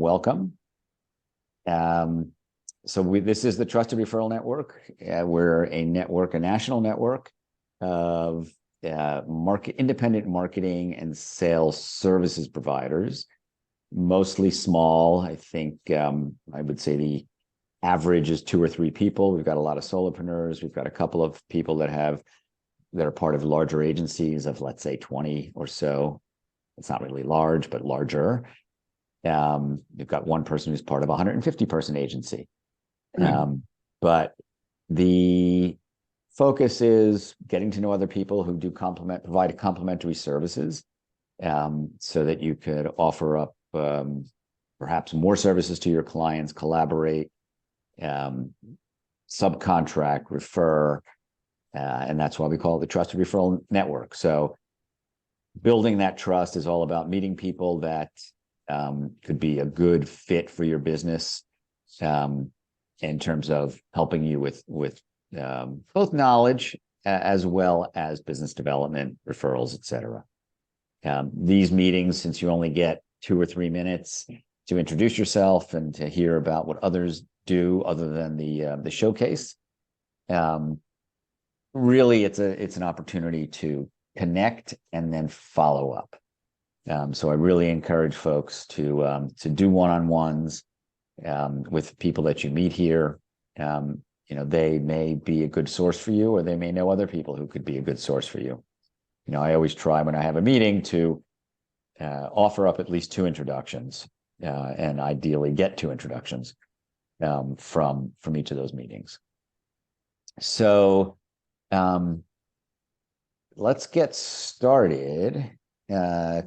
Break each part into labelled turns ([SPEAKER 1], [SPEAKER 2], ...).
[SPEAKER 1] welcome. This is the Trusted Referral Network. We're a national network of independent marketing and sales services providers, mostly small. I think I would say the average is 2 or 3 people. We've got a lot of solopreneurs. We've got a couple of people that are part of larger agencies of, let's say, 20 or so. It's not really large, but larger. You've got one person who's part of a 150-person agency. But the focus is getting to know other people who provide complementary services, so that you could offer up perhaps more services to your clients, collaborate, subcontract, refer, and that's why we call it the Trusted Referral Network. So building that trust is all about meeting people that could be a good fit for your business, in terms of helping you with both knowledge as well as business development, referrals, etc. These meetings, since you only get 2 or 3 minutes to introduce yourself and to hear about what others do other than the showcase, really it's an opportunity to connect and then follow up. So I really encourage folks to do one-on-ones with people that you meet here. They may be a good source for you, or they may know other people who could be a good source for you. I always try when I have a meeting to offer up at least 2 introductions, and ideally get 2 introductions from each of those meetings. So let's get started.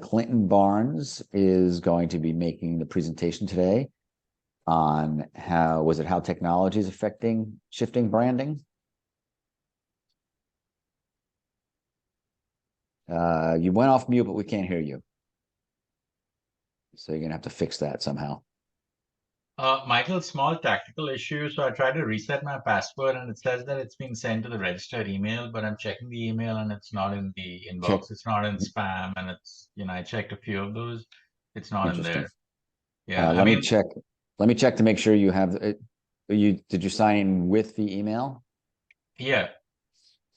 [SPEAKER 1] Clinton Barnes is going to be making the presentation today on how technology is affecting shifting branding. You went off mute, but we can't hear you. So you're gonna have to fix that somehow.
[SPEAKER 2] Michael, small tactical issue. So I tried to reset my password and it says that it's been sent to the registered email, but I'm checking the email and it's not in the inbox. It's not in spam, and it's, I checked a few of those. It's not in there. Yeah.
[SPEAKER 1] Let me check to make sure you have it. Did you sign in with the email?
[SPEAKER 2] Yeah.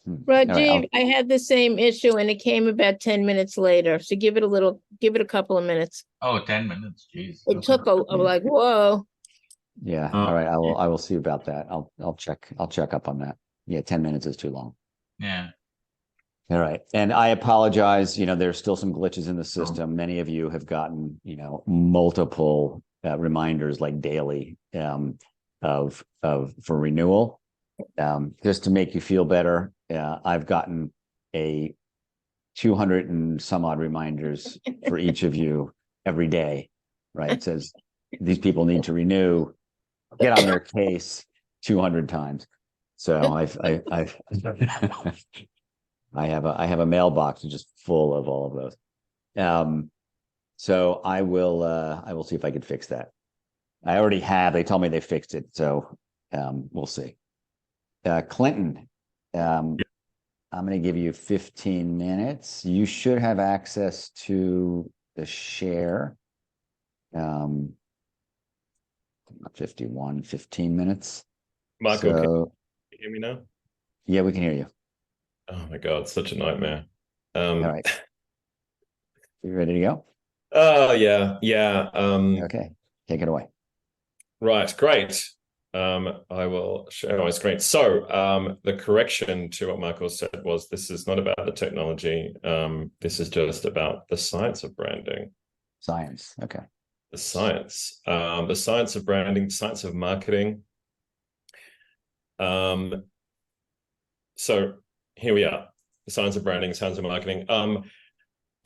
[SPEAKER 3] Rajiv, I had the same issue and it came about 10 minutes later. So give it a couple of minutes.
[SPEAKER 2] Oh, 10 minutes. Jeez.
[SPEAKER 3] It took I'm like, whoa.
[SPEAKER 1] Yeah. All right. I will see about that. I'll check up on that. Yeah, 10 minutes is too long.
[SPEAKER 2] Yeah.
[SPEAKER 1] All right. And I apologize. There's still some glitches in the system. Many of you have gotten, multiple reminders, like daily, for renewal. Just to make you feel better, I've gotten a 200 and some odd reminders for each of you every day, right? It says these people need to renew, get on their case 200 times. So I have a mailbox just full of all of those. So I will see if I can fix that. I already have. They told me they fixed it, so we'll see. Clinton, I'm going to give you 15 minutes. You should have access to the share. 15 minutes.
[SPEAKER 4] Michael, can you hear me now?
[SPEAKER 1] Yeah, we can hear you.
[SPEAKER 4] Oh my God, such a nightmare.
[SPEAKER 1] All right. You ready to go?
[SPEAKER 4] Oh, yeah.
[SPEAKER 1] Okay, take it away.
[SPEAKER 4] Right, great. I will share my screen. So the correction to what Michael said was, this is not about the technology. This is just about the science of branding.
[SPEAKER 1] Science, okay.
[SPEAKER 4] The science of branding, science of marketing. So here we are, the science of branding, science of marketing.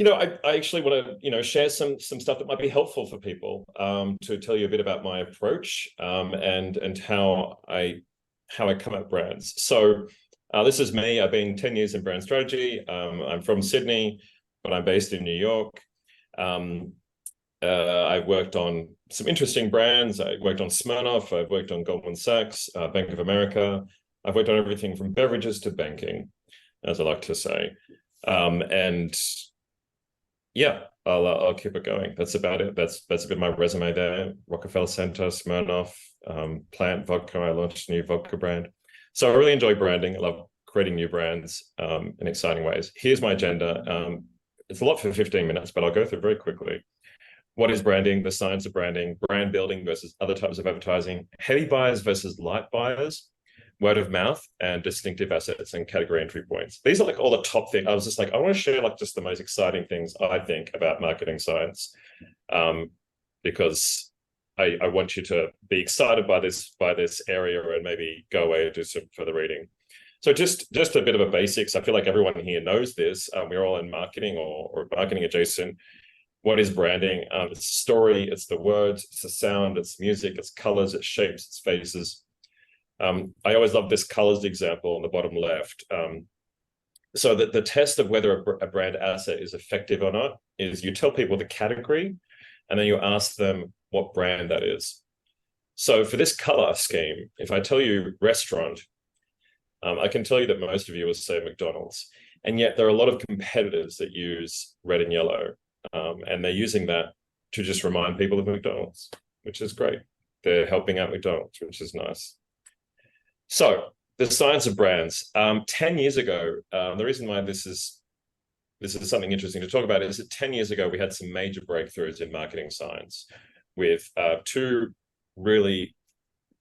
[SPEAKER 4] I actually want to, share some stuff that might be helpful for people, to tell you a bit about my approach, and how I come at brands. So this is me. I've been 10 years in brand strategy. I'm from Sydney, but I'm based in New York. I've worked on some interesting brands. I worked on Smirnoff. I've worked on Goldman Sachs, Bank of America. I've worked on everything from beverages to banking, as I like to say. And yeah, I'll keep it going. That's about it. That's a bit of my resume there. Rockefeller Center, Smirnoff, Plant Vodka. I launched a new vodka brand. So I really enjoy branding. I love creating new brands in exciting ways. Here's my agenda. It's a lot for 15 minutes, but I'll go through very quickly. What is branding? The science of branding, brand building versus other types of advertising, heavy buyers versus light buyers, word of mouth, and distinctive assets and category entry points. These are like all the top things. I was just like, I want to share like just the most exciting things I think about marketing science, because I want you to be excited by this area and maybe go away and do some further reading. So just a bit of a basics. I feel like everyone here knows this. We're all in marketing or marketing adjacent. What is branding? It's a story, it's the words, it's the sound, it's music, it's colors, it's shapes, it's faces. I always love this colors example on the bottom left. So that the test of whether a brand asset is effective or not is you tell people the category, and then you ask them what brand that is. So for this color scheme, if I tell you restaurant, I can tell you that most of you will say McDonald's, and yet there are a lot of competitors that use red and yellow. And they're using that to just remind people of McDonald's, which is great. They're helping out McDonald's, which is nice. So the science of brands. 10 years ago, the reason why this is something interesting to talk about is that 10 years ago, we had some major breakthroughs in marketing science with two really,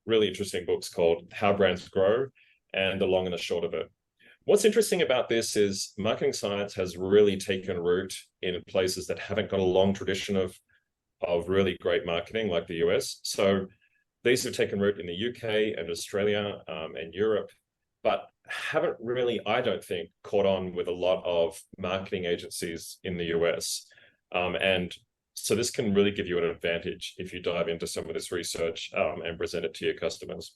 [SPEAKER 4] really interesting books called How Brands Grow and The Long and the Short of It. What's interesting about this is marketing science has really taken root in places that haven't got a long tradition of really great marketing, like the US. So these have taken root in the UK and Australia and Europe, but haven't really, I don't think, caught on with a lot of marketing agencies in the US. And so this can really give you an advantage if you dive into some of this research and present it to your customers.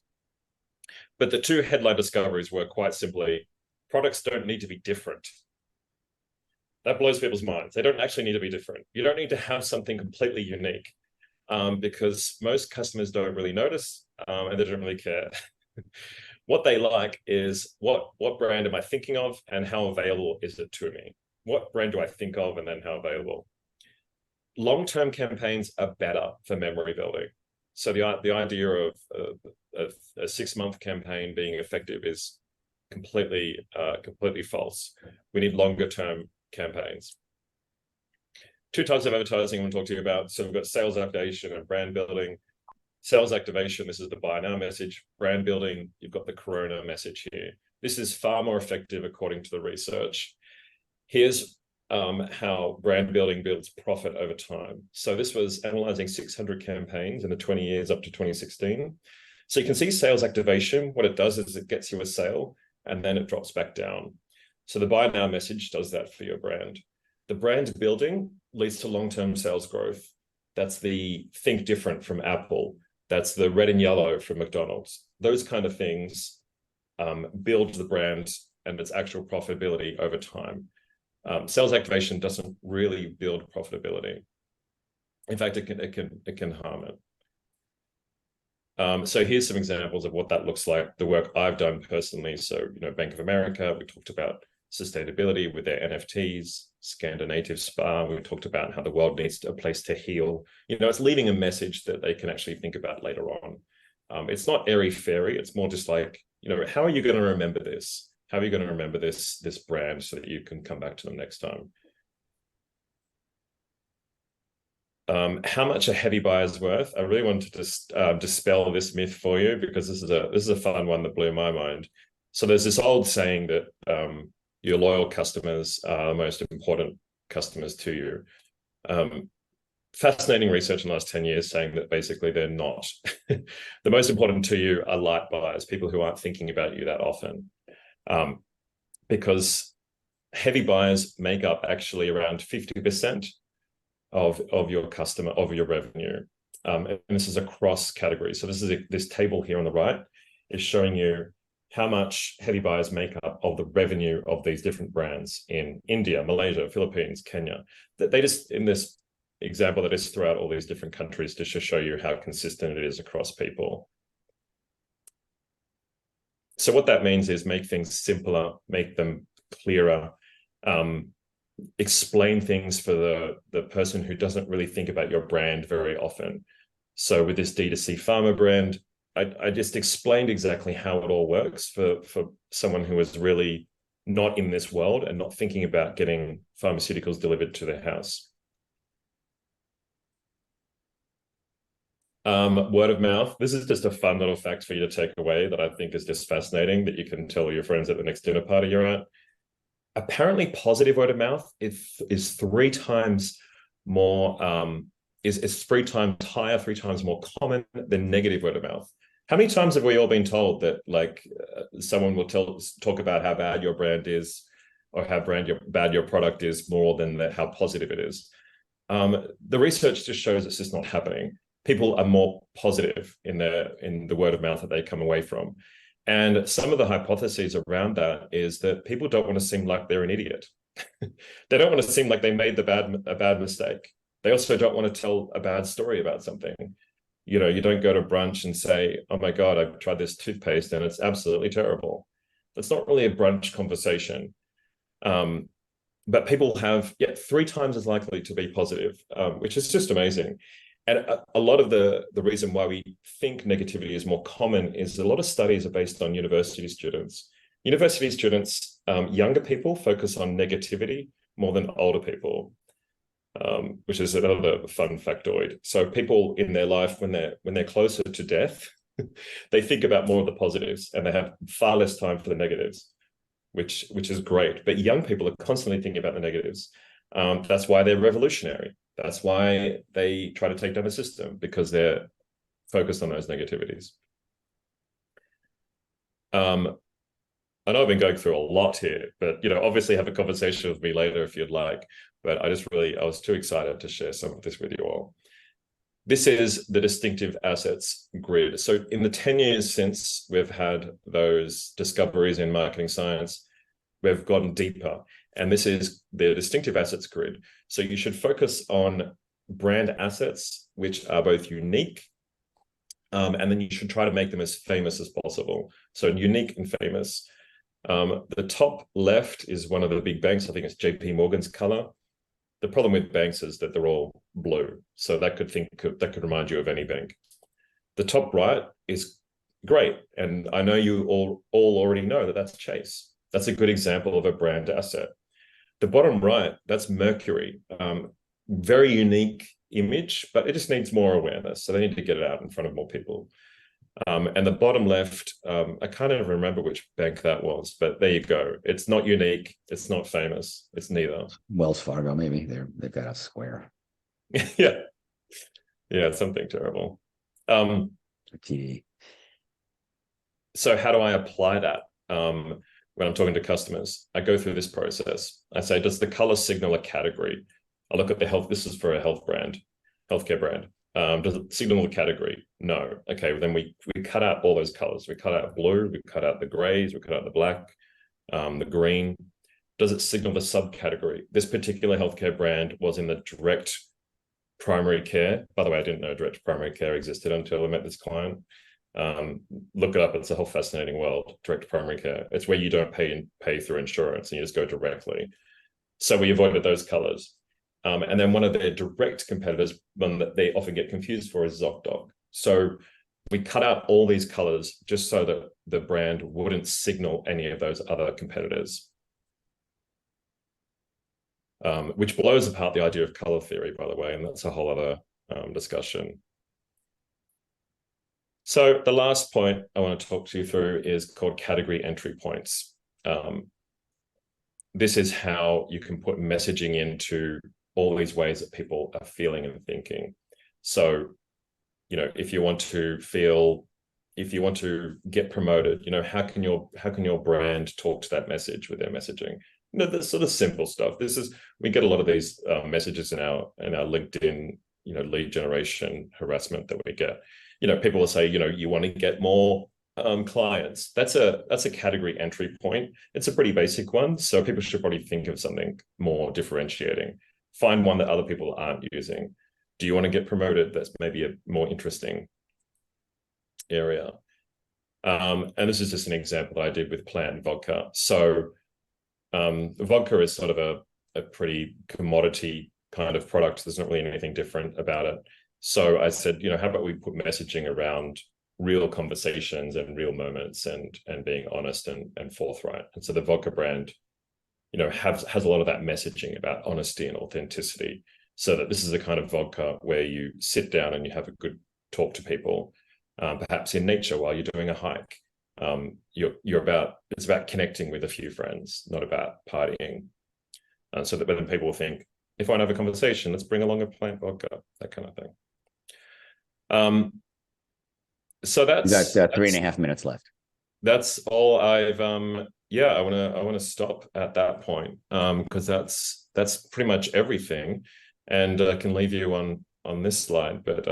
[SPEAKER 4] But the two headline discoveries were quite simply, products don't need to be different. That blows people's minds. They don't actually need to be different. You don't need to have something completely unique because most customers don't really notice and they don't really care. What they like is what brand am I thinking of and how available is it to me? What brand do I think of and then how available? Long-term campaigns are better for memory building. So the idea of a 6-month campaign being effective is completely false. We need longer term campaigns. Two types of advertising I want to talk to you about. So we've got sales activation and brand building. Sales activation, this is the buy now message. Brand building, you've got the Corona message here. This is far more effective according to the research. Here's how brand building builds profit over time. So this was analyzing 600 campaigns in the 20 years up to 2016. So you can see sales activation, what it does is it gets you a sale and then it drops back down. So the buy now message does that for your brand. The brand building leads to long-term sales growth. That's the think different from Apple. That's the red and yellow from McDonald's. Those kind of things build the brand and its actual profitability over time. Sales activation doesn't really build profitability. In fact, it can harm it. So here's some examples of what that looks like, the work I've done personally. So, Bank of America, we talked about sustainability with their NFTs, Scandinavian Spa, we talked about how the world needs a place to heal. It's leaving a message that they can actually think about later on. It's not airy-fairy, it's more just like, how are you going to remember this? How are you going to remember this brand so that you can come back to them next time? How much a heavy buy is worth? I really wanted to dispel this myth for you because this is a fun one that blew my mind. So there's this old saying that your loyal customers are the most important customers to you. Fascinating research in the last 10 years saying that basically they're not. The most important to you are light buyers, people who aren't thinking about you that often. Because heavy buyers make up actually around 50% of your revenue. And this is across categories. So this table here on the right is showing you how much heavy buyers make up of the revenue of these different brands in India, Malaysia, Philippines, Kenya. They just, in this example, that is throughout all these different countries to just show you how consistent it is across people. So what that means is make things simpler, make them clearer. explain things for the person who doesn't really think about your brand very often. So with this D2C pharma brand, I just explained exactly how it all works for someone who is really not in this world and not thinking about getting pharmaceuticals delivered to their house. Word of mouth. This is just a fun little fact for you to take away that I think is just fascinating, that you can tell your friends at the next dinner party you're at. Apparently positive word of mouth is 3 times more, is 3 times higher, 3 times more common than negative word of mouth. How many times have we all been told that someone will talk about how bad your brand is, or how bad your product is, more than how positive it is? The research just shows it's just not happening. People are more positive in the word of mouth that they come away from. And some of the hypotheses around that is that people don't want to seem like they're an idiot. They don't want to seem like they made a bad mistake. They also don't want to tell a bad story about something. You know, you don't go to brunch and say, oh my God, I've tried this toothpaste and it's absolutely terrible. That's not really a brunch conversation. But people have 3 times as likely to be positive, which is just amazing. And a lot of the reason why we think negativity is more common is a lot of studies are based on university students. University students, younger people focus on negativity more than older people, which is another fun factoid. So people in their life, when they're closer to death, they think about more of the positives and they have far less time for the negatives, which is great. But young people are constantly thinking about the negatives. That's why they're revolutionary. That's why they try to take down the system, because they're focused on those negativities. I know I've been going through a lot here, but obviously have a conversation with me later if you'd like. But I was too excited to share some of this with you all. This is the distinctive assets grid. So in the 10 years since we've had those discoveries in marketing science, we've gotten deeper. And this is the distinctive assets grid. So you should focus on brand assets, which are both unique, and then you should try to make them as famous as possible. So unique and famous. The top left is one of the big banks. I think it's JP Morgan's color. The problem with banks is that they're all blue. So that could remind you of any bank. The top right is great. And I know you all already know that that's Chase. That's a good example of a brand asset. The bottom right, that's Mercury. Very unique image, but it just needs more awareness. So they need to get it out in front of more people. And the bottom left, I can't even remember which bank that was, but there you go. It's not unique. It's not famous. It's neither.
[SPEAKER 1] Wells Fargo, maybe they've got a square.
[SPEAKER 4] Yeah, it's something terrible.
[SPEAKER 1] TD.
[SPEAKER 4] So how do I apply that? When I'm talking to customers, I go through this process. I say, does the color signal a category? I look at the health. This is for a healthcare brand. Does it signal a category? No. Okay, well, then we cut out all those colors. We cut out blue, we cut out the grays, we cut out the black, the green. Does it signal the subcategory? This particular healthcare brand was in the direct primary care. By the way, I didn't know direct primary care existed until I met this client. Look it up. It's a whole fascinating world. Direct primary care. It's where you don't pay through insurance and you just go directly. So we avoided those colors. And then one of their direct competitors, one that they often get confused for, is ZocDoc. So we cut out all these colors just so that the brand wouldn't signal any of those other competitors. Which blows apart the idea of color theory, by the way, and that's a whole other discussion. So the last point I want to talk to you through is called category entry points. This is how you can put messaging into all these ways that people are feeling and thinking. So, if you want to get promoted, how can your brand talk to that message with their messaging? The sort of simple stuff. We get a lot of these messages in our LinkedIn, lead generation harassment that we get. People will say, you want to get more clients. That's a category entry point. It's a pretty basic one. So people should probably think of something more differentiating. Find one that other people aren't using. Do you want to get promoted? That's maybe a more interesting area. And this is just an example that I did with Plant Vodka. So vodka is sort of a pretty commodity kind of product. There's not really anything different about it. So I said, how about we put messaging around real conversations and real moments and being honest and forthright. And so the vodka brand, has a lot of that messaging about honesty and authenticity, so that this is a kind of vodka where you sit down and you have a good talk to people, perhaps in nature while you're doing a hike. It's about connecting with a few friends, not about partying. So that when people think, if I want to have a conversation, let's bring along a plant vodka, that kind of thing. So that's
[SPEAKER 1] 3.5 minutes left.
[SPEAKER 4] That's all I've I want to stop at that point, because that's pretty much everything, and I can leave you on this slide, but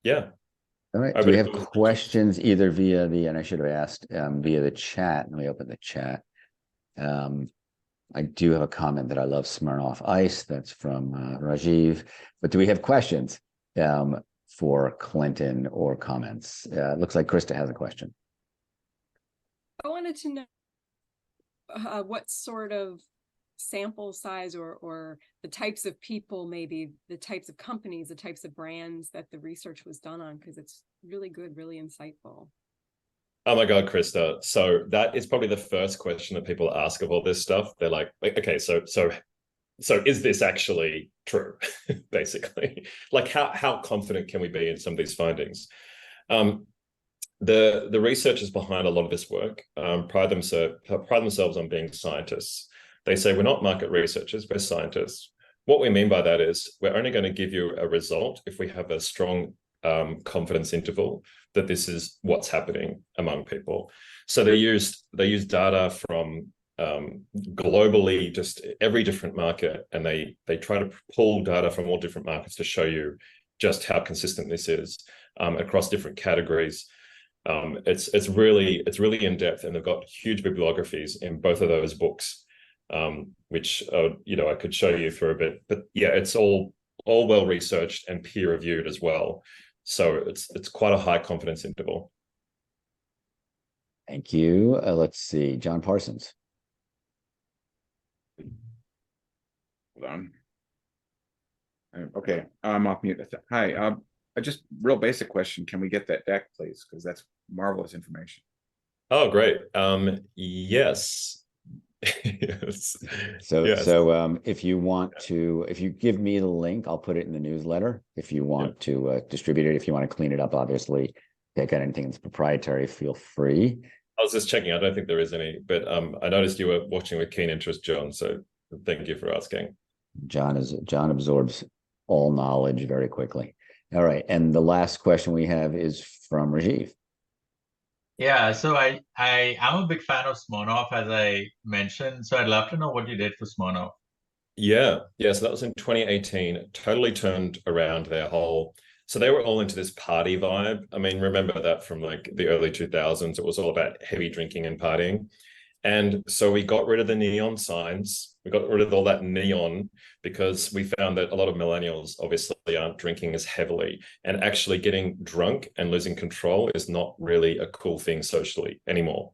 [SPEAKER 4] yeah.
[SPEAKER 1] All right. Do we have questions either via and I should have asked via the chat? Let me open the chat. I do have a comment that I love Smirnoff Ice. That's from Rajiv. But do we have questions for Clinton or comments? It looks like Krista has a question.
[SPEAKER 5] I wanted to know what sort of sample size or the types of people, maybe the types of companies, the types of brands that the research was done on, because it's really good, really insightful.
[SPEAKER 4] Oh my God, Krista. So that is probably the first question that people ask of all this stuff. They're like, okay, so is this actually true? Basically, like how confident can we be in some of these findings? The researchers behind a lot of this work pride themselves on being scientists. They say we're not market researchers, we're scientists. What we mean by that is we're only going to give you a result if we have a strong confidence interval that this is what's happening among people. So they used data from globally, just every different market, and they try to pull data from all different markets to show you just how consistent this is across different categories. It's really in depth, and they've got huge bibliographies in both of those books, which I could show you for a bit. But yeah, it's all well researched and peer reviewed as well. So it's quite a high confidence interval.
[SPEAKER 1] Thank you. Let's see, John Parsons.
[SPEAKER 6] Hold on. Okay, I'm off mute. Hi, just real basic question. Can we get that deck, please? Because that's marvelous information.
[SPEAKER 4] Oh, great. Yes. Yes.
[SPEAKER 1] So if you want to, if you give me the link, I'll put it in the newsletter. If you want to distribute it, if you want to clean it up, obviously, take out anything that's proprietary, feel free.
[SPEAKER 4] I was just checking. I don't think there is any, but I noticed you were watching with keen interest, John. So thank you for asking. John
[SPEAKER 1] absorbs all knowledge very quickly. All right, and the last question we have is from Rajiv.
[SPEAKER 2] Yeah, so I'm a big fan of Smirnoff, as I mentioned. So I'd love to know what you did for Smirnoff.
[SPEAKER 4] Yeah. So that was in 2018. Totally turned around their whole. So they were all into this party vibe. I mean, remember that from like the early 2000s, it was all about heavy drinking and partying. And so we got rid of the neon signs. We got rid of all that neon because we found that a lot of millennials obviously aren't drinking as heavily, and actually getting drunk and losing control is not really a cool thing socially anymore.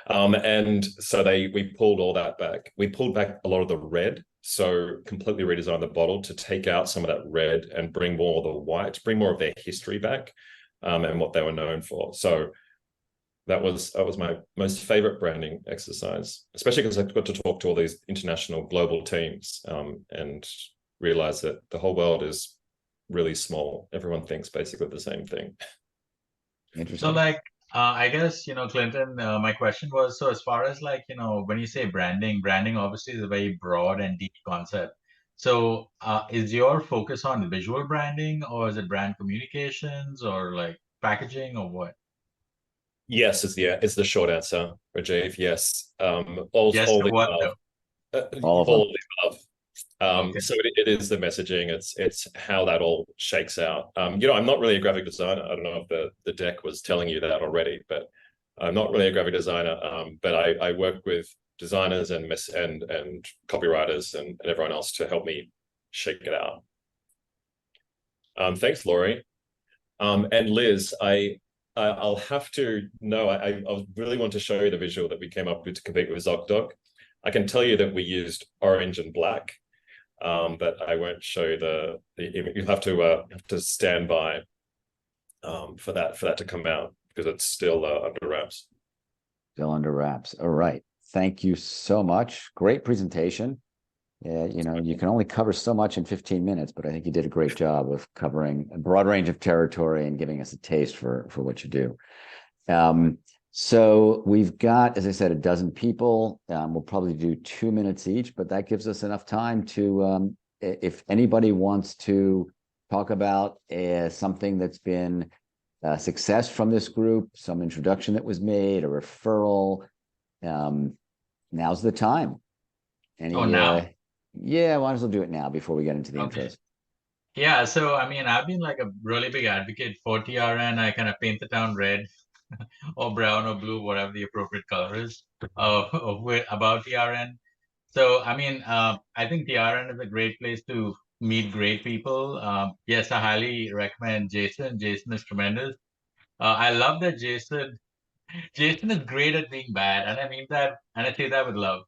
[SPEAKER 4] And so we pulled all that back. We pulled back a lot of the red, so completely redesigned the bottle to take out some of that red and bring more of the white, bring more of their history back, and what they were known for. So that was my most favorite branding exercise, especially because I got to talk to all these international global teams and realize that the whole world is really small. Everyone thinks basically the same thing.
[SPEAKER 1] Interesting.
[SPEAKER 2] So I guess, Clinton, my question was, so as far as when you say branding obviously is a very broad and deep concept. So is your focus on visual branding, or is it brand communications, or like packaging, or what?
[SPEAKER 4] Yes, is the short answer, Rajiv. Yes.
[SPEAKER 2] All of the
[SPEAKER 4] above. So it is the messaging. It's how that all shakes out. I'm not really a graphic designer. I don't know if the deck was telling you that already, but I'm not really a graphic designer. But I work with designers and copywriters and everyone else to help me shake it out. Thanks, Laurie. And Liz, I'll have to know. I really want to show you the visual that we came up with to compete with ZocDoc. I can tell you that we used orange and black, but I won't show the image. You'll have to stand by for that to come out because it's still under wraps.
[SPEAKER 1] Still under wraps. All right. Thank you so much. Great presentation. You know, you can only cover so much in 15 minutes, but I think you did a great job of covering a broad range of territory and giving us a taste for what you do. So we've got, as I said, a dozen people. We'll probably do 2 minutes each, but that gives us enough time to, if anybody wants to talk about something that's been a success from this group, some introduction that was made, a referral, now's the time.
[SPEAKER 2] Now.
[SPEAKER 1] Yeah, why don't we do it now before we get into the intros?
[SPEAKER 2] Yeah, so I mean, I've been like a really big advocate for TRN. I kind of paint the town red or brown or blue, whatever the appropriate color is about TRN. So, I mean, I think TRN is a great place to meet great people. Yes, I highly recommend Jason. Jason is tremendous. I love that Jason is great at being bad, and I mean that, and I say that with love.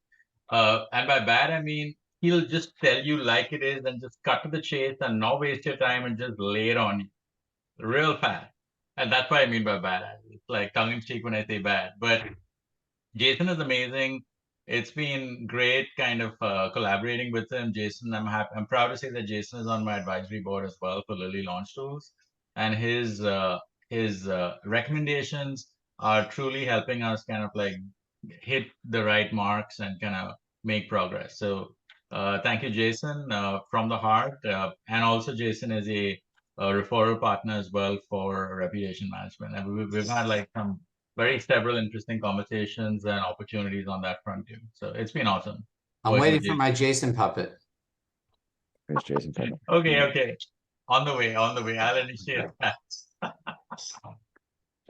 [SPEAKER 2] And by bad, I mean he'll just tell you like it is and just cut to the chase and not waste your time and just lay it on you real fast. And that's what I mean by bad. It's like tongue in cheek when I say bad. But Jason is amazing. It's been great kind of collaborating with him. Jason, I'm proud to say that Jason is on my advisory board as well for Lily Launch Tools. And his recommendations are truly helping us kind of like hit the right marks and kind of make progress. So thank you, Jason, from the heart. And also Jason is a referral partner as well for reputation management. And we've had like several interesting conversations and opportunities on that front too. So it's been awesome.
[SPEAKER 7] I'm waiting for my Jason puppet.
[SPEAKER 1] There's Jason puppet.
[SPEAKER 2] Okay. On the way. I'll initiate that.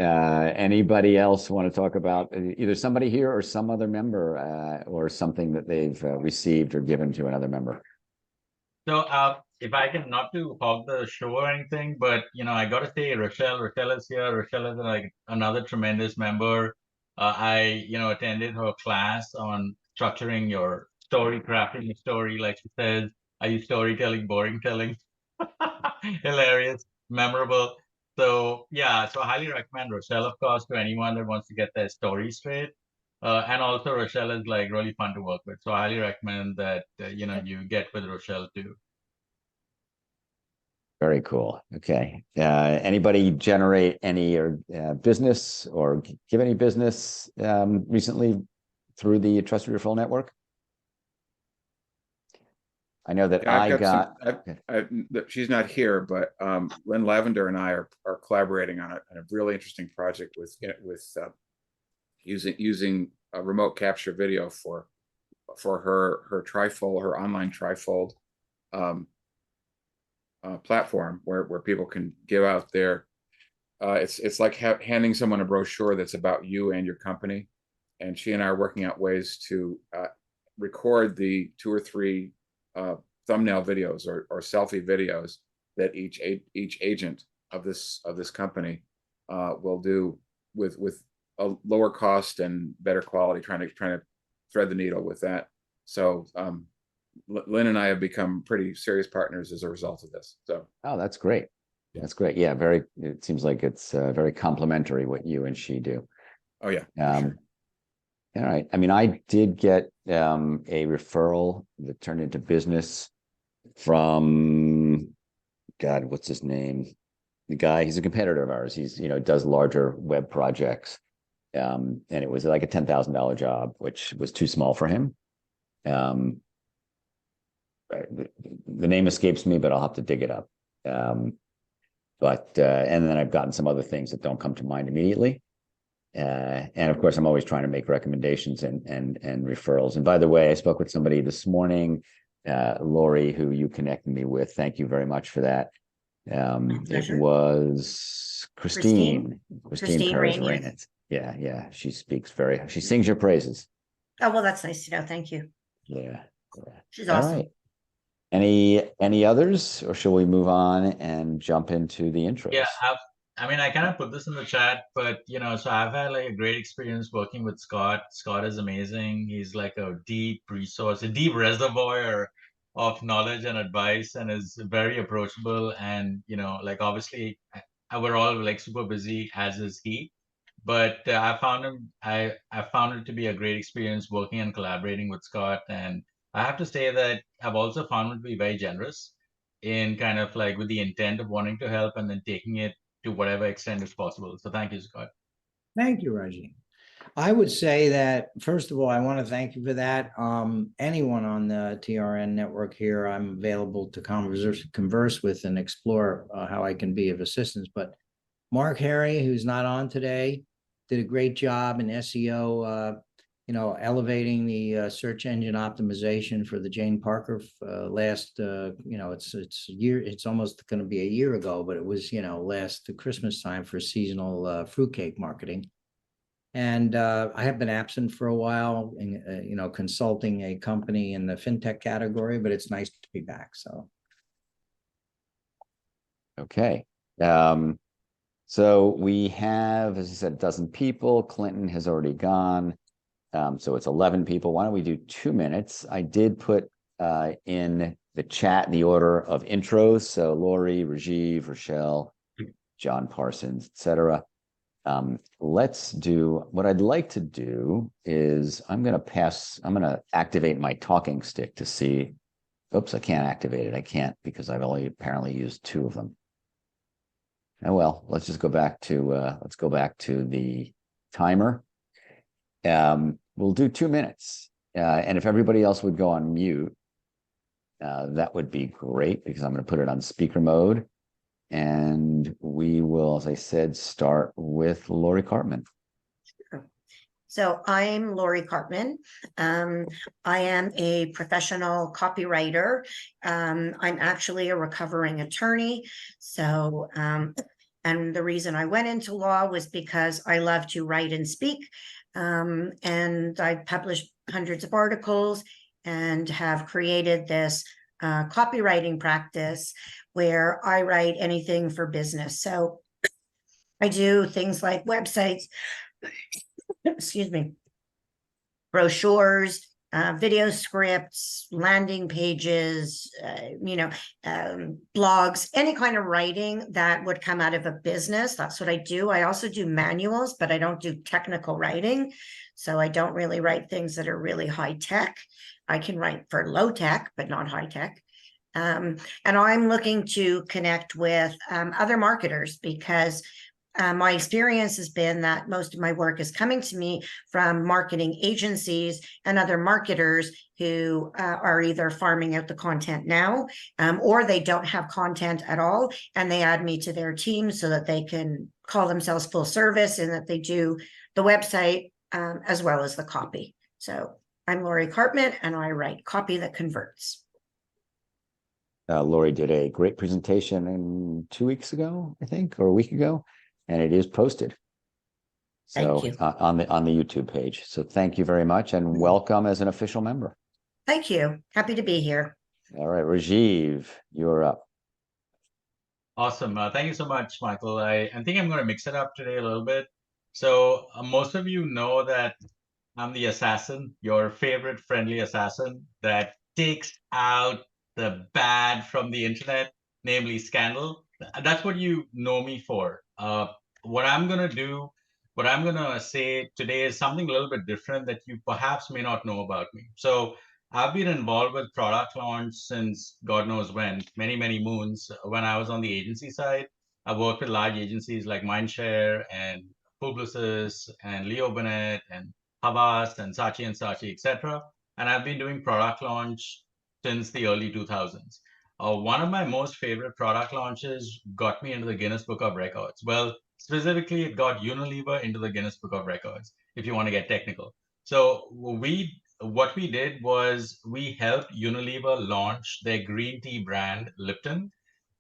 [SPEAKER 1] Anybody else want to talk about either somebody here or some other member or something that they've received or given to another member?
[SPEAKER 2] So if I can, not to hog the show or anything, but I got to say Rochelle is here. Rochelle is like another tremendous member. I attended her class on structuring your story, crafting a story, like she says. Are you storytelling, boring telling? Hilarious, memorable. So yeah, so I highly recommend Rochelle, of course, to anyone that wants to get their story straight. And also Rochelle is like really fun to work with. So I highly recommend that, you get with Rochelle too.
[SPEAKER 1] Very cool. Okay. Anybody generate any business or give any business recently through the Trusted Referral Network? I know that
[SPEAKER 6] she's not here, but Lynn Lavender and I are collaborating on a really interesting project with using a remote capture video for her trifold, her online trifold platform where people can give out their it's like handing someone a brochure that's about you and your company. And she and I are working out ways to record the 2 or 3 thumbnail videos or selfie videos that each agent of this company will do with a lower cost and better quality, trying to thread the needle with that. So Lynn and I have become pretty serious partners as a result of this. So
[SPEAKER 1] that's great. That's great. Yeah, it seems like it's very complementary what you and she do.
[SPEAKER 6] Oh yeah.
[SPEAKER 1] Sure. All right. I mean, I did get a referral that turned into business from what's his name? The guy, he's a competitor of ours. He's, does larger web projects. And it was like a $10,000 job, which was too small for him. The name escapes me, but I'll have to dig it up. And then I've gotten some other things that don't come to mind immediately. And of course, I'm always trying to make recommendations and referrals. And by the way, I spoke with somebody this morning, Lori, who you connected me with. Thank you very much for that. It was Christine Rainier. Yeah. She sings your praises.
[SPEAKER 8] Oh, well, that's nice to know. Thank you.
[SPEAKER 1] Yeah.
[SPEAKER 8] She's awesome.
[SPEAKER 1] All right. Any others, or shall we move on and jump into the intros?
[SPEAKER 2] Yeah, I mean, I kind of put this in the chat, but so I've had like a great experience working with Scott. Scott is amazing. He's like a deep resource, a deep reservoir of knowledge and advice, and is very approachable. And like obviously, we're all like super busy, as is he. But I found it to be a great experience working and collaborating with Scott. And I have to say that I've also found him to be very generous in kind of like with the intent of wanting to help and then taking it to whatever extent is possible. So thank you, Scott.
[SPEAKER 9] Thank you, Rajiv. I would say that, first of all, I want to thank you for that. Anyone on the TRN network here, I'm available to converse with and explore how I can be of assistance. But Mark Harry, who's not on today, did a great job in SEO, elevating the search engine optimization for the Jane Parker last, it's almost going to be a year ago, but it was, last Christmas time for seasonal fruitcake marketing. And I have been absent for a while, in, consulting a company in the fintech category, but it's nice to be back. So.
[SPEAKER 1] Okay. So we have, as I said, a dozen people. Clinton has already gone. So it's 11 people. Why don't we do 2 minutes? I did put in the chat the order of intros. So Lori, Rajiv, Rochelle, John Parsons, etc. Let's do, what I'd like to do is I'm going to activate my talking stick to see. Oops, I can't activate it. I can't because I've only apparently used 2 of them. Oh, well, let's just go back to, the timer. We'll do 2 minutes. And if everybody else would go on mute, that would be great because I'm going to put it on speaker mode. And we will, as I said, start with Lori Karpman.
[SPEAKER 8] So I'm Lori Karpman. I am a professional copywriter. I'm actually a recovering attorney. So, and the reason I went into law was because I love to write and speak. And I published hundreds of articles and have created this copywriting practice where I write anything for business. So I do things like websites, excuse me, brochures, video scripts, landing pages, blogs, any kind of writing that would come out of a business. That's what I do. I also do manuals, but I don't do technical writing. So I don't really write things that are really high tech. I can write for low tech, but not high tech. And I'm looking to connect with other marketers because my experience has been that most of my work is coming to me from marketing agencies and other marketers who are either farming out the content now or they don't have content at all. And they add me to their team so that they can call themselves full service and that they do the website as well as the copy. So I'm Lori Karpman and I write copy that converts.
[SPEAKER 1] Lori did a great presentation 2 weeks ago, I think, or a week ago, and it is posted. So
[SPEAKER 8] Thank you.
[SPEAKER 1] On the YouTube page. So thank you very much and welcome as an official member.
[SPEAKER 8] Thank you. Happy to be here.
[SPEAKER 1] All right, Rajiv, you're up.
[SPEAKER 2] Awesome. Thank you so much, Michael. I think I'm going to mix it up today a little bit. So most of you know that I'm the assassin, your favorite friendly assassin that takes out the bad from the internet, namely scandal. That's what you know me for. What I'm going to say today is something a little bit different that you perhaps may not know about me. So I've been involved with product launch since God knows when, many, many moons. When I was on the agency side, I worked with large agencies like Mindshare and Publicis and Leo Burnett and Havas and Saatchi, etc. And I've been doing product launch since the early 2000s. One of my most favorite product launches got me into the Guinness Book of Records. Well, specifically, it got Unilever into the Guinness Book of Records, if you want to get technical. So what we did was we helped Unilever launch their green tea brand, Lipton.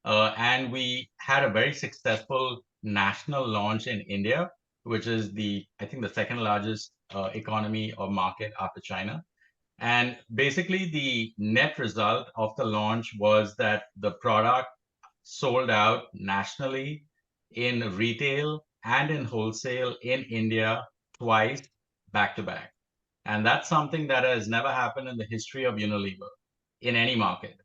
[SPEAKER 2] And we had a very successful national launch in India, which is I think the second largest economy or market after China. And basically the net result of the launch was that the product sold out nationally in retail and in wholesale in India twice back to back. And that's something that has never happened in the history of Unilever in any market.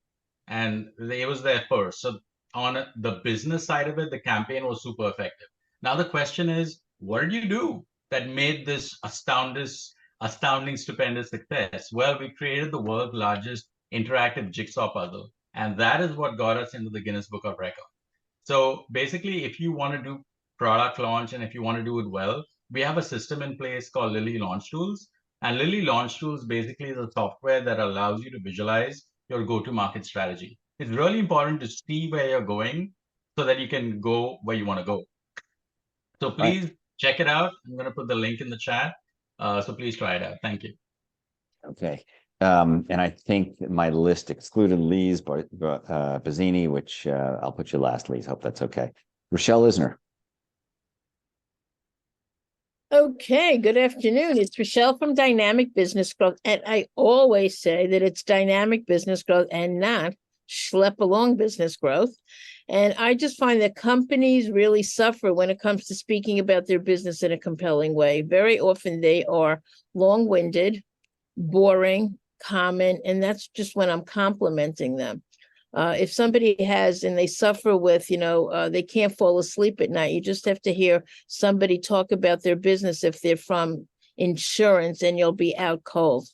[SPEAKER 2] And it was their first. So on the business side of it, the campaign was super effective. Now the question is, what did you do that made this astounding, stupendous success? Well, we created the world's largest interactive jigsaw puzzle. And that is what got us into the Guinness Book of Records. So basically, if you want to do product launch and if you want to do it well, we have a system in place called Lily Launch Tools. And Lily Launch Tools basically is a software that allows you to visualize your go-to-market strategy. It's really important to see where you're going so that you can go where you want to go. So please check it out. I'm going to put the link in the chat. So please try it out. Thank you.
[SPEAKER 1] Okay. And I think my list excluded Lee's Bazzini, which I'll put you last, Lee's. Hope that's okay. Rochelle Lisner.
[SPEAKER 3] Okay, good afternoon. It's Rochelle from Dynamic Business Growth. And I always say that it's dynamic business growth and not schlep along business growth. And I just find that companies really suffer when it comes to speaking about their business in a compelling way. Very often they are long-winded, boring, common, and that's just when I'm complimenting them. If somebody has and they suffer with, they can't fall asleep at night, you just have to hear somebody talk about their business if they're from insurance and you'll be out cold.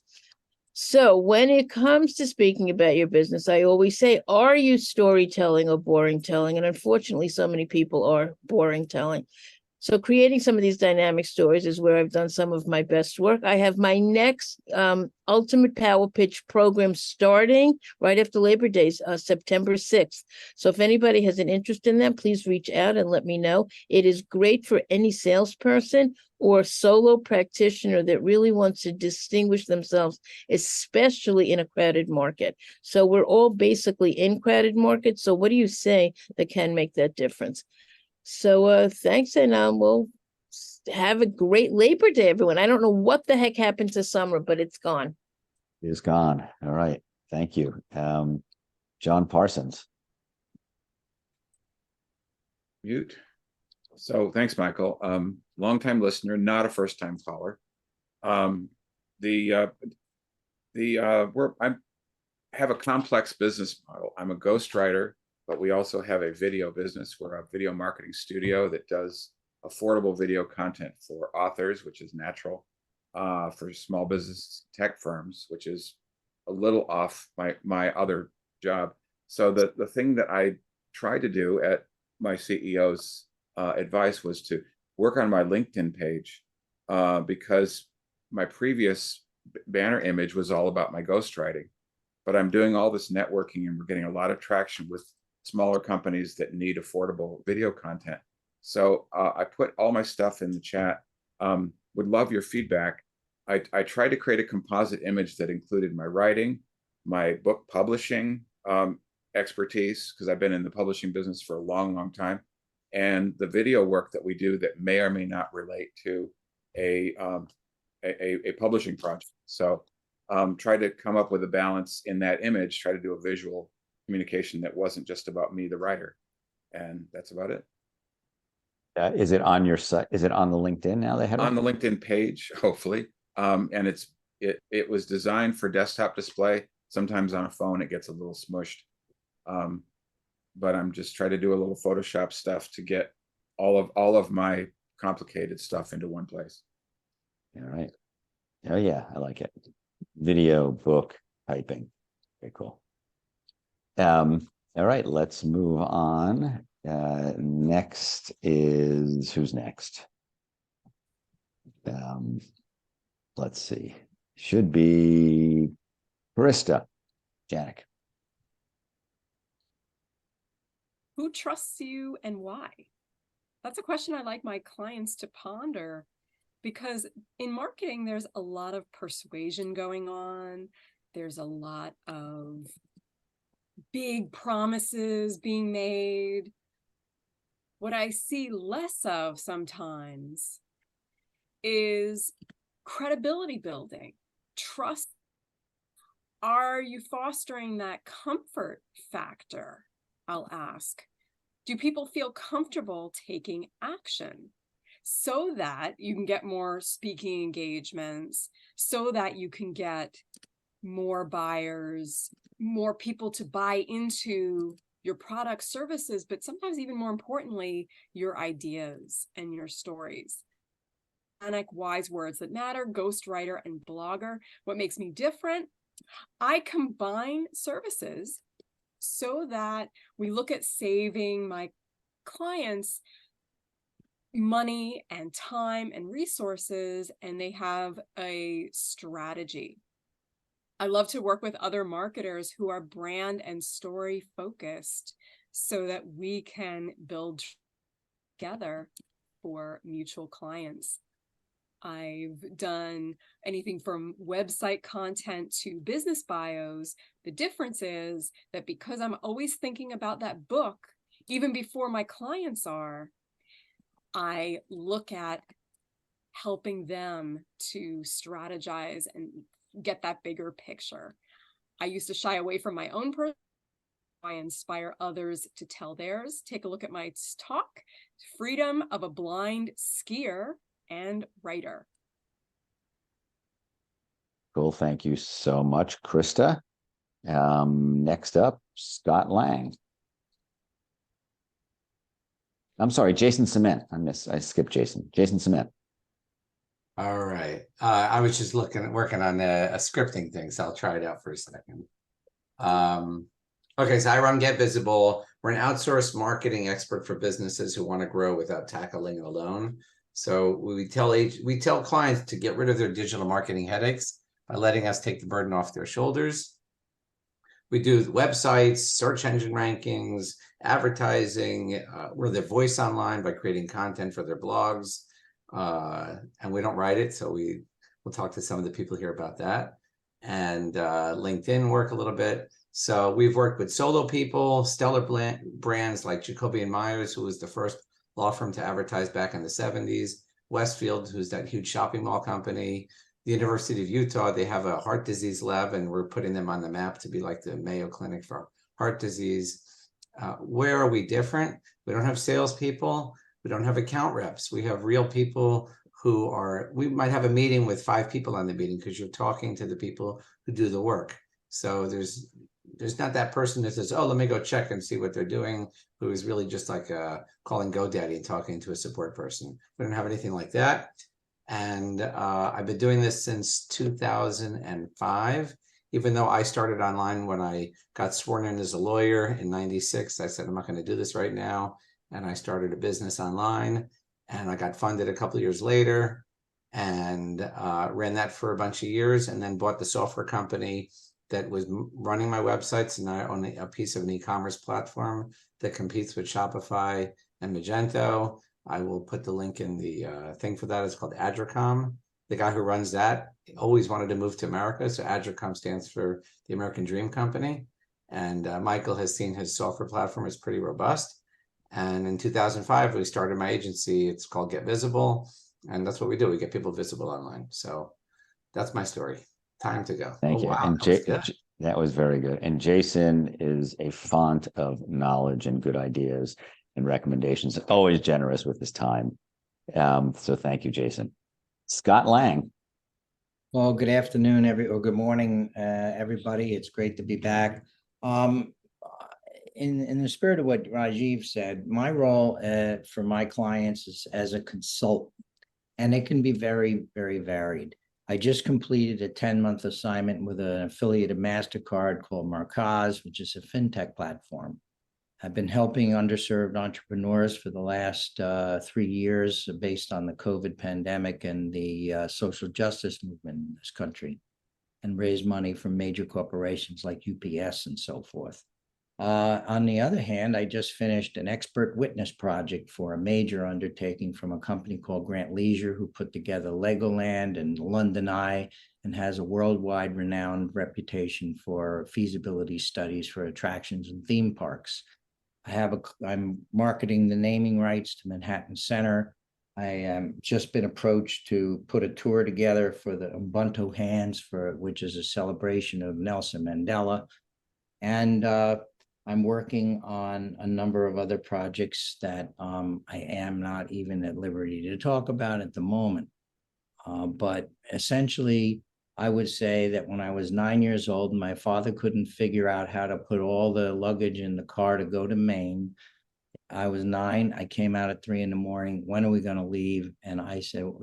[SPEAKER 3] So when it comes to speaking about your business, I always say, are you storytelling or boring telling? And unfortunately, so many people are boring telling. So creating some of these dynamic stories is where I've done some of my best work. I have my next Ultimate Power Pitch program starting right after Labor Day, September 6th. So if anybody has an interest in that, please reach out and let me know. It is great for any salesperson or solo practitioner that really wants to distinguish themselves, especially in a crowded market. So we're all basically in crowded markets. So what do you say that can make that difference? So thanks, and we'll have a great Labor Day, everyone. I don't know what the heck happened to summer, but it's gone.
[SPEAKER 1] It's gone. All right. Thank you. John Parsons.
[SPEAKER 6] Mute. So thanks, Michael. Longtime listener, not a first-time caller. I have a complex business model. I'm a ghostwriter, but we also have a video business. We're a video marketing studio that does affordable video content for authors, which is natural, for small business tech firms, which is a little off my other job. So the thing that I tried to do at my CEO's advice was to work on my LinkedIn page because my previous banner image was all about my ghostwriting. But I'm doing all this networking and we're getting a lot of traction with smaller companies that need affordable video content. So I put all my stuff in the chat. Would love your feedback. I tried to create a composite image that included my writing, my book publishing expertise, because I've been in the publishing business for a long, long time, and the video work that we do that may or may not relate to a publishing project. So try to come up with a balance in that image, try to do a visual communication that wasn't just about me, the writer. And that's about it.
[SPEAKER 1] Is it on your site? Is it on the LinkedIn now? They have
[SPEAKER 6] on the LinkedIn page, hopefully. And it was designed for desktop display. Sometimes on a phone, it gets a little smushed. But I'm just trying to do a little Photoshop stuff to get all of my complicated stuff into one place.
[SPEAKER 1] All right. Oh yeah, I like it. Video, book, typing. Very cool. All right, let's move on. Next is who's next? Let's see. Should be Krista Giannak.
[SPEAKER 5] Who trusts you and why? That's a question I like my clients to ponder, because in marketing, there's a lot of persuasion going on. There's a lot of big promises being made. What I see less of sometimes is credibility building, trust. Are you fostering that comfort factor? I'll ask. do people feel comfortable taking action so that you can get more speaking engagements, so that you can get more buyers, more people to buy into your product, services, but sometimes even more importantly, your ideas and your stories. Wise words that matter, ghostwriter and blogger. What makes me different? I combine services so that we look at saving my clients money and time and resources, and they have a strategy. I love to work with other marketers who are brand and story focused so that we can build together for mutual clients. I've done anything from website content to business bios. The difference is that because I'm always thinking about that book, even before my clients are, I look at helping them to strategize and get that bigger picture. I used to shy away from my own personal. I inspire others to tell theirs. Take a look at my talk, Freedom of a Blind Skier and Writer.
[SPEAKER 1] Cool. Thank you so much, Krista. Next up, Scott Lange. I'm sorry, Jason Ciment. I skipped Jason. Jason Ciment.
[SPEAKER 7] All right. I was just working on a scripting thing, so I'll try it out for a second. Okay, so I run Get Visible. We're an outsourced marketing expert for businesses who want to grow without tackling it alone. So we tell clients to get rid of their digital marketing headaches by letting us take the burden off their shoulders. We do websites, search engine rankings, advertising. We're their voice online by creating content for their blogs. And we don't write it, so we'll talk to some of the people here about that. And LinkedIn work a little bit. So we've worked with solo people, stellar brands like Jacoby & Myers, who was the first law firm to advertise back in the 70s, Westfield, who's that huge shopping mall company, the University of Utah, they have a heart disease lab, and we're putting them on the map to be like the Mayo Clinic for heart disease. Where are we different? We don't have salespeople. We don't have account reps. We have real people we might have a meeting with 5 people on the meeting because you're talking to the people who do the work. So there's not that person that says, oh, let me go check and see what they're doing, who is really just like calling GoDaddy and talking to a support person. We don't have anything like that. And I've been doing this since 2005. Even though I started online when I got sworn in as a lawyer in 96, I said, I'm not going to do this right now. And I started a business online, and I got funded a couple of years later and ran that for a bunch of years, and then bought the software company that was running my websites. And I own a piece of an e-commerce platform that competes with Shopify and Magento. I will put the link in the thing for that. It's called Adricom. The guy who runs that always wanted to move to America. So Adricom stands for the American Dream Company. And Michael has seen his software platform is pretty robust. And in 2005, we started my agency. It's called Get Visible. And that's what we do. We get people visible online. So that's my story. Time to go.
[SPEAKER 1] Thank you.
[SPEAKER 7] Wow,
[SPEAKER 1] And that was very good. And Jason is a font of knowledge and good ideas and recommendations. Always generous with his time. So thank you, Jason. Scott Lange.
[SPEAKER 9] Well, good afternoon, good morning, everybody. It's great to be back. In the spirit of what Rajiv said, my role for my clients is as a consultant, and it can be very, very varied. I just completed a 10-month assignment with an affiliate of MasterCard called Marcaz, which is a fintech platform. I've been helping underserved entrepreneurs for the last 3 years based on the COVID pandemic and the social justice movement in this country, and raise money from major corporations like UPS and so forth. On the other hand, I just finished an expert witness project for a major undertaking from a company called Grant Leisure, who put together Legoland and London Eye and has a worldwide renowned reputation for feasibility studies for attractions and theme parks. I'm marketing the naming rights to Manhattan Center. I am just been approached to put a tour together for the Ubuntu Hands, which is a celebration of Nelson Mandela. And I'm working on a number of other projects that I am not even at liberty to talk about at the moment. But essentially, I would say that when I was 9 years old, my father couldn't figure out how to put all the luggage in the car to go to Maine. I was 9. I came out at 3 a.m. When are we going to leave? And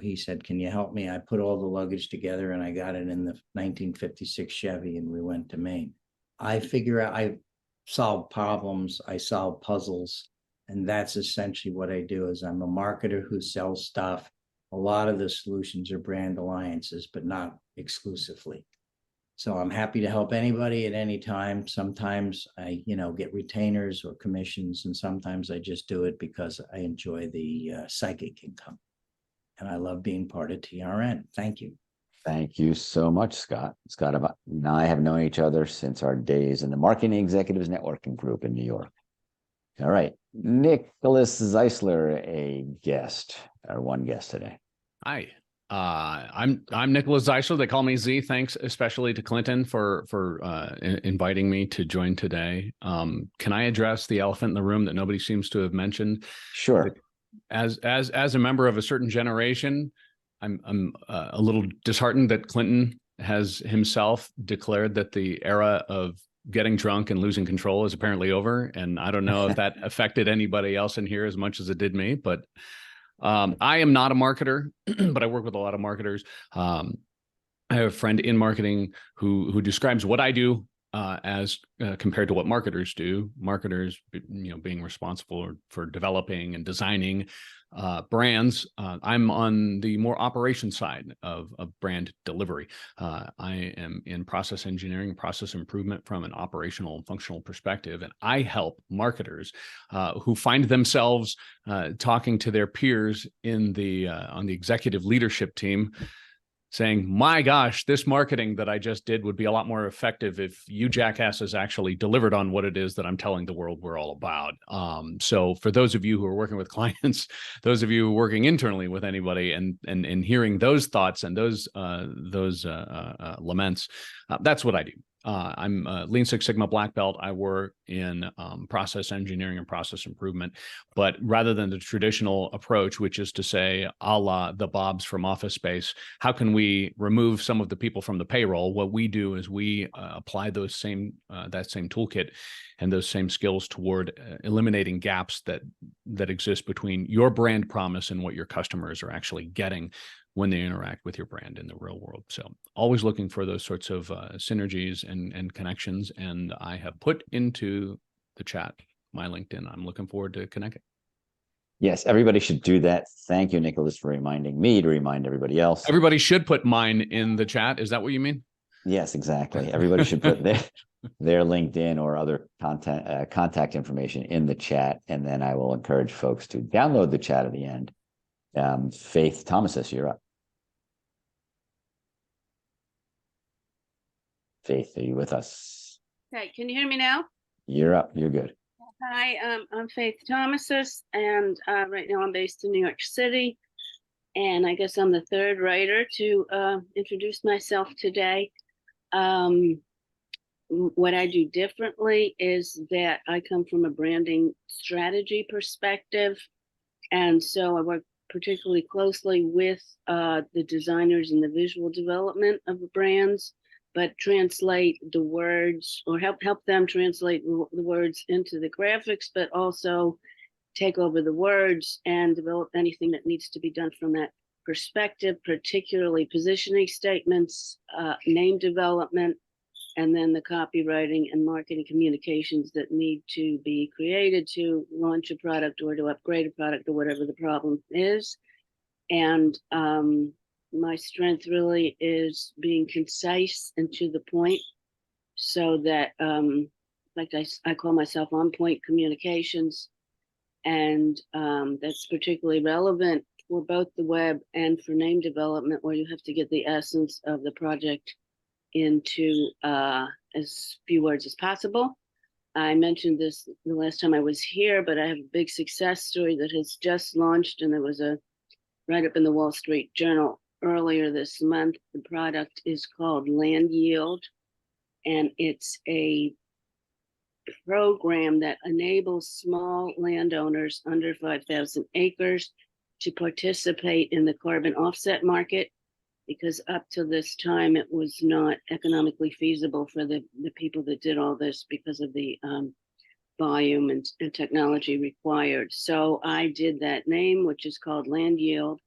[SPEAKER 9] he said, can you help me? I put all the luggage together and I got it in the 1956 Chevy and we went to Maine. I solve problems. I solve puzzles. And that's essentially what I do is I'm a marketer who sells stuff. A lot of the solutions are brand alliances, but not exclusively. So I'm happy to help anybody at any time. Sometimes I, get retainers or commissions, and sometimes I just do it because I enjoy the psychic income. And I love being part of TRN. Thank you.
[SPEAKER 1] Thank you so much, Scott. Scott and I have known each other since our days in the Marketing Executives Networking Group in New York. All right. Nicholas Zeisler, a guest, our one guest today.
[SPEAKER 10] Hi. I'm Nicholas Zeisler. They call me Z. Thanks especially to Clinton for inviting me to join today. Can I address the elephant in the room that nobody seems to have mentioned?
[SPEAKER 1] Sure.
[SPEAKER 10] As a member of a certain generation, I'm a little disheartened that Clinton has himself declared that the era of getting drunk and losing control is apparently over. And I don't know if that affected anybody else in here as much as it did me, but I am not a marketer, but I work with a lot of marketers. I have a friend in marketing who describes what I do as compared to what marketers do. Marketers, being responsible for developing and designing brands. I'm on the more operation side of brand delivery. I am in process engineering, process improvement from an operational and functional perspective, and I help marketers who find themselves talking to their peers in on the executive leadership team, saying, my gosh, this marketing that I just did would be a lot more effective if you jackasses actually delivered on what it is that I'm telling the world we're all about. So for those of you who are working with clients, those of you who are working internally with anybody and hearing those thoughts and those laments, that's what I do. I'm a Lean Six Sigma black belt. I work in process engineering and process improvement, but rather than the traditional approach, which is to say, a la the Bobs from Office Space, how can we remove some of the people from the payroll? What we do is we apply that same toolkit and those same skills toward eliminating gaps that exist between your brand promise and what your customers are actually getting when they interact with your brand in the real world. So always looking for those sorts of synergies and connections. And I have put into the chat my LinkedIn. I'm looking forward to connecting.
[SPEAKER 1] Yes, everybody should do that. Thank you, Nicholas, for reminding me to remind everybody else.
[SPEAKER 10] Everybody should put mine in the chat. Is that what you mean?
[SPEAKER 1] Yes, exactly. Everybody should put their LinkedIn or other contact information in the chat. And then I will encourage folks to download the chat at the end. Faith Tomases, you're up. Faith, are you with us?
[SPEAKER 11] Okay, can you hear me now?
[SPEAKER 1] You're up. You're good.
[SPEAKER 11] Hi, I'm Faith Tomases, and right now I'm based in New York City. And I guess I'm the third writer to introduce myself today. What I do differently is that I come from a branding strategy perspective. And so I work particularly closely with the designers in the visual development of the brands, but translate the words or help them translate the words into the graphics, but also take over the words and develop anything that needs to be done from that perspective, particularly positioning statements, name development, and then the copywriting and marketing communications that need to be created to launch a product or to upgrade a product or whatever the problem is. And my strength really is being concise and to the point, so that like I call myself on point communications. And that's particularly relevant for both the web and for name development, where you have to get the essence of the project into as few words as possible. I mentioned this the last time I was here, but I have a big success story that has just launched, and there was a write-up in the Wall Street Journal earlier this month. The product is called Land Yield, and it's a program that enables small landowners under 5,000 acres to participate in the carbon offset market, because up to this time it was not economically feasible for the people that did all this because of the volume and technology required. So I did that name, which is called Land Yield,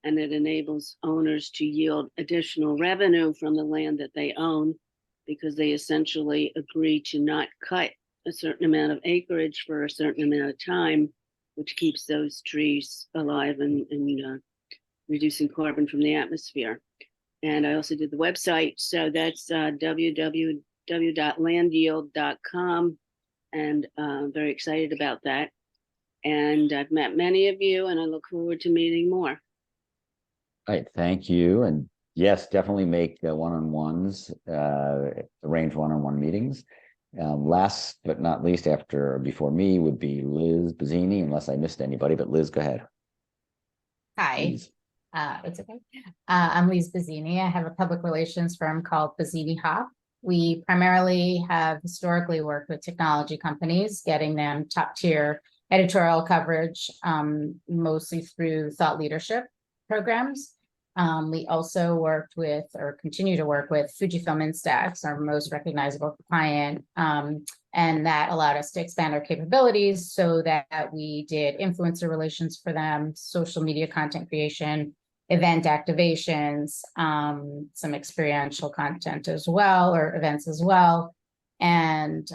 [SPEAKER 11] and it enables owners to yield additional revenue from the land that they own, because they essentially agree to not cut a certain amount of acreage for a certain amount of time, which keeps those trees alive and reducing carbon from the atmosphere. And I also did the website. So that's www.landyield.com. And I'm very excited about that. And I've met many of you, and I look forward to meeting more.
[SPEAKER 1] Right, thank you. And yes, definitely make one-on-ones, arrange one-on-one meetings. Last but not least, before me would be Liz Bazzini, unless I missed anybody, but Liz, go ahead.
[SPEAKER 12] Hi,
[SPEAKER 1] Please.
[SPEAKER 12] it's okay. I'm Liz Bazzini. I have a public relations firm called Bazzini Hop. We primarily have historically worked with technology companies, getting them top tier editorial coverage, mostly through thought leadership programs. We also worked with, or continue to work with, Fujifilm Instax, our most recognizable client, and that allowed us to expand our capabilities so that we did influencer relations for them, social media content creation, event activations, some experiential content as well, or events as well, and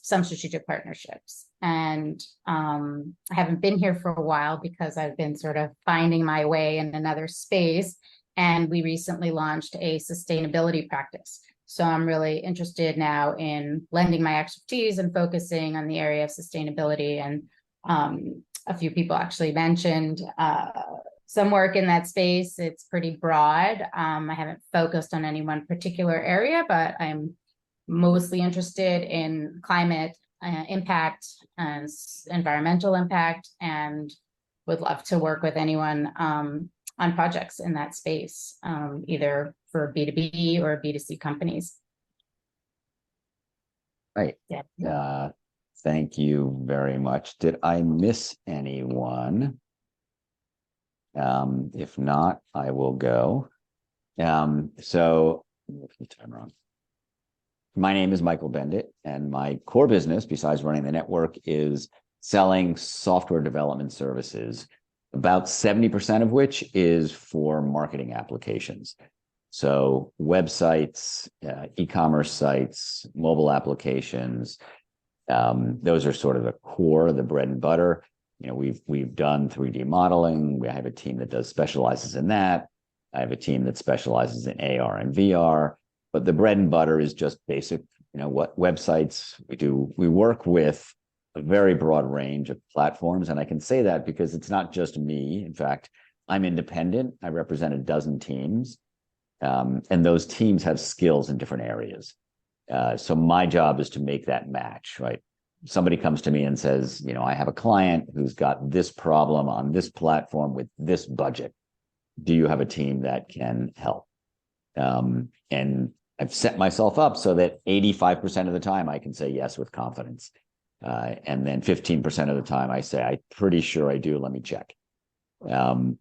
[SPEAKER 12] some strategic partnerships. And I haven't been here for a while because I've been sort of finding my way in another space. And we recently launched a sustainability practice. So I'm really interested now in lending my expertise and focusing on the area of sustainability. And a few people actually mentioned some work in that space. It's pretty broad. I haven't focused on any one particular area, but I'm mostly interested in climate impact and environmental impact, and would love to work with anyone on projects in that space, either for B2B or B2C companies.
[SPEAKER 1] Right.
[SPEAKER 12] Yeah.
[SPEAKER 1] Thank you very much. Did I miss anyone? If not, I will go. So time wrong. My name is Michael Bendit, and my core business, besides running the network, is selling software development services, about 70% of which is for marketing applications. So websites, e-commerce sites, mobile applications, those are sort of the core, the bread and butter. You know, we've done 3D modeling. We have a team that specializes in that. I have a team that specializes in AR and VR. But the bread and butter is just basic, what websites we do. We work with a very broad range of platforms. And I can say that because it's not just me. In fact, I'm independent. I represent a dozen teams. And those teams have skills in different areas. So my job is to make that match, right? Somebody comes to me and says, I have a client who's got this problem on this platform with this budget. Do you have a team that can help? And I've set myself up so that 85% of the time I can say yes with confidence. And then 15% of the time I say, I'm pretty sure I do. Let me check. And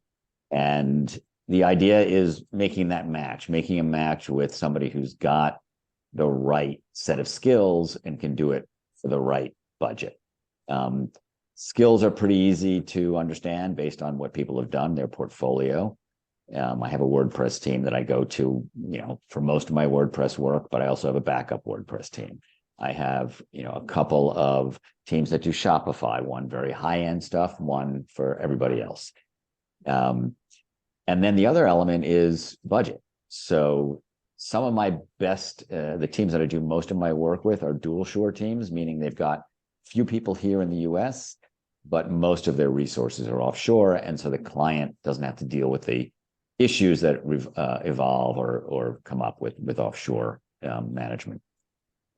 [SPEAKER 1] the idea is making a match with somebody who's got the right set of skills and can do it for the right budget. Skills are pretty easy to understand based on what people have done, their portfolio. I have a WordPress team that I go to, for most of my WordPress work, but I also have a backup WordPress team. I have, a couple of teams that do Shopify, one very high-end stuff, one for everybody else. And then the other element is budget. So some of my best, the teams that I do most of my work with are dual shore teams, meaning they've got few people here in the US, but most of their resources are offshore. And so the client doesn't have to deal with the issues that evolve or come up with offshore management.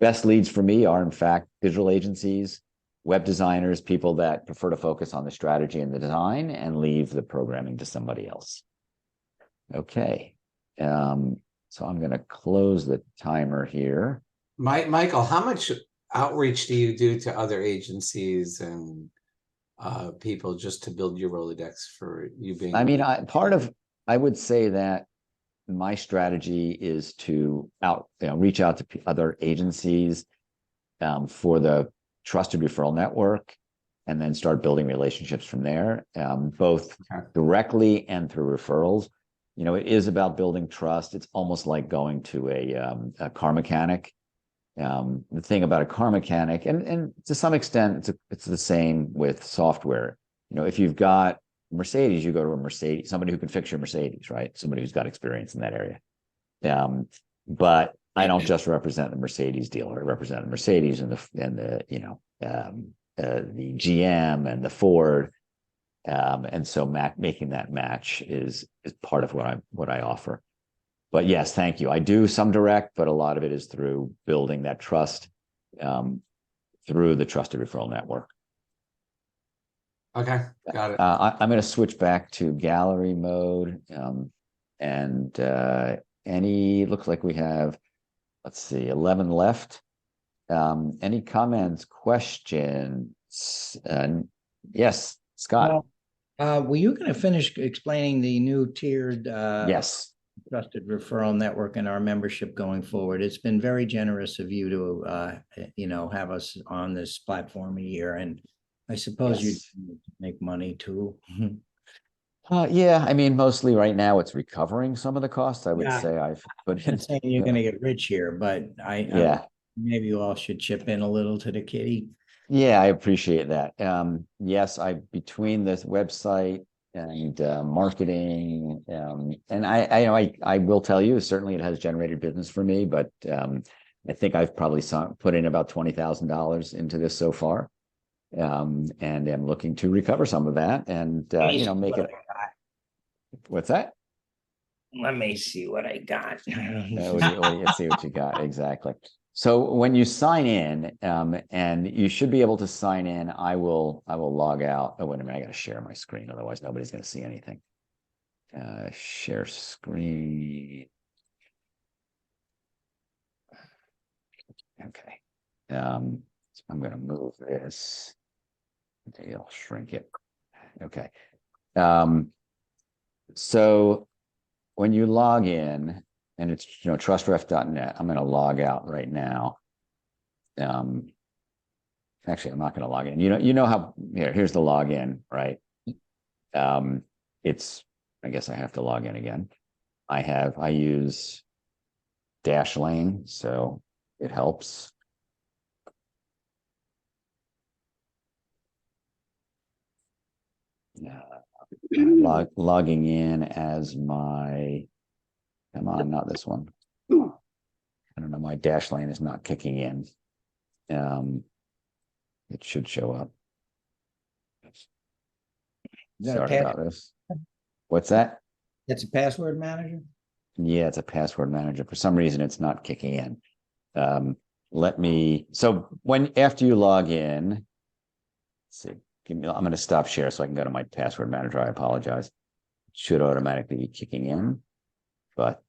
[SPEAKER 1] Best leads for me are, in fact, digital agencies, web designers, people that prefer to focus on the strategy and the design and leave the programming to somebody else. Okay. So I'm going to close the timer here.
[SPEAKER 7] Michael, how much outreach do you do to other agencies and people just to build your Rolodex for you being?
[SPEAKER 1] I mean, I would say that my strategy is to reach out to other agencies for the trusted referral network, and then start building relationships from there, both directly and through referrals. You know, it is about building trust. It's almost like going to a car mechanic. The thing about a car mechanic, and to some extent, it's the same with software. You know, if you've got Mercedes, you go to a Mercedes, somebody who can fix your Mercedes, right? Somebody who's got experience in that area. But I don't just represent the Mercedes dealer. I represent the Mercedes and the GM and the Ford. And so making that match is part of what I offer. But yes, thank you. I do some direct, but a lot of it is through building that trust through the trusted referral network.
[SPEAKER 7] Okay, got it.
[SPEAKER 1] I'm going to switch back to gallery mode. Looks like we have, let's see, 11 left. Any comments, questions? Yes, Scott.
[SPEAKER 9] Were you going to finish explaining the new tiered
[SPEAKER 1] yes,
[SPEAKER 9] trusted referral network and our membership going forward? It's been very generous of you to have us on this platform a year, and I suppose you make money too.
[SPEAKER 1] Yeah, I mean, mostly right now it's recovering some of the costs. I would say I've put in.
[SPEAKER 9] Saying you're going to get rich here, but maybe you all should chip in a little to the kitty.
[SPEAKER 1] Yeah, I appreciate that. Yes, between this website and marketing, and I will tell you, certainly it has generated business for me, but I think I've probably put in about $20,000 into this so far, and am looking to recover some of that and make it. What's that?
[SPEAKER 9] Let me see what I got.
[SPEAKER 1] Let's see what you got exactly. So when you sign in, and you should be able to sign in, I will log out. Oh, wait a minute, I got to share my screen, otherwise nobody's going to see anything. Share screen. Okay. I'm going to move this. Maybe I'll shrink it. Okay. So when you log in, and it's trustref.net, I'm going to log out right now. Actually, I'm not going to log in. You know how here's the login, right? I guess I have to log in again. I use Dashlane, so it helps. Logging in as my, come on, not this one. I don't know, my Dashlane is not kicking in. It should show up. Sorry about this. What's that?
[SPEAKER 9] It's a password manager?
[SPEAKER 1] Yeah, it's a password manager. For some reason, it's not kicking in. After you log in, let's see. I'm going to stop share so I can go to my password manager. I apologize. It should automatically be kicking in, but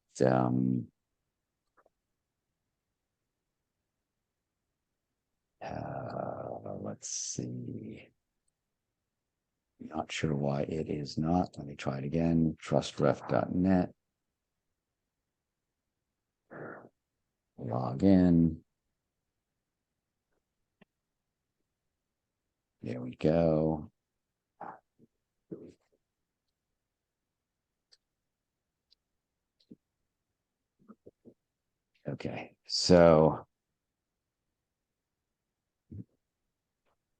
[SPEAKER 1] let's see. Not sure why it is not. Let me try it again. Trustref.net. Log in. There we go. Okay, so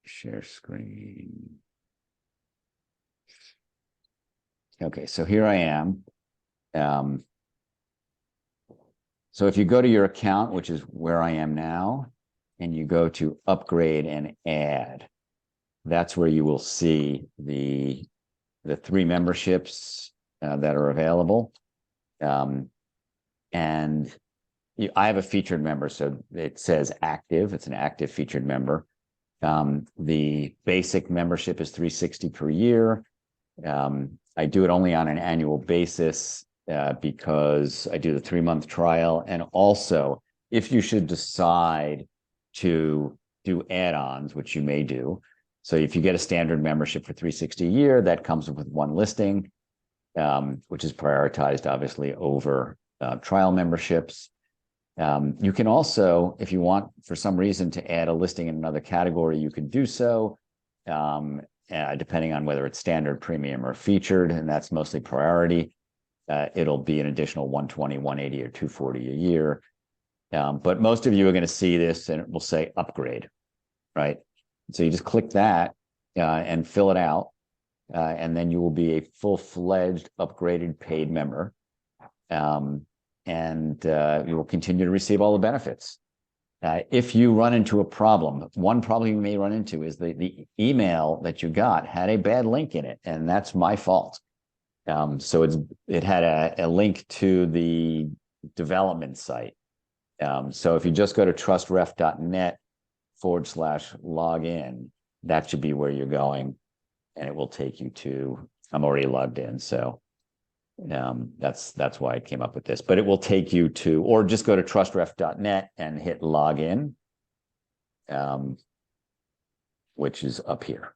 [SPEAKER 1] share screen. Okay, so here I am. So if you go to your account, which is where I am now, and you go to upgrade and add, that's where you will see the 3 memberships that are available. And I have a featured member, so it says active. It's an active featured member. The basic membership is $360 per year. I do it only on an annual basis because I do the 3-month trial. And also, if you should decide to do add-ons, which you may do. So if you get a standard membership for $360 a year, that comes with one listing, which is prioritized obviously over trial memberships. You can also, if you want for some reason to add a listing in another category, you can do so, depending on whether it's standard, premium, or featured, and that's mostly priority. It'll be an additional $120, $180, or $240 a year. But most of you are going to see this and it will say upgrade, right? So you just click that and fill it out, and then you will be a full-fledged upgraded paid member. And you will continue to receive all the benefits. If you run into a problem, one problem you may run into is the email that you got had a bad link in it, and that's my fault. So it had a link to the development site. So if you just go to trustref.net/login, that should be where you're going, and it will take you to, I'm already logged in, so that's why I came up with this, but it will take you to, or just go to trustref.net and hit login, which is up here.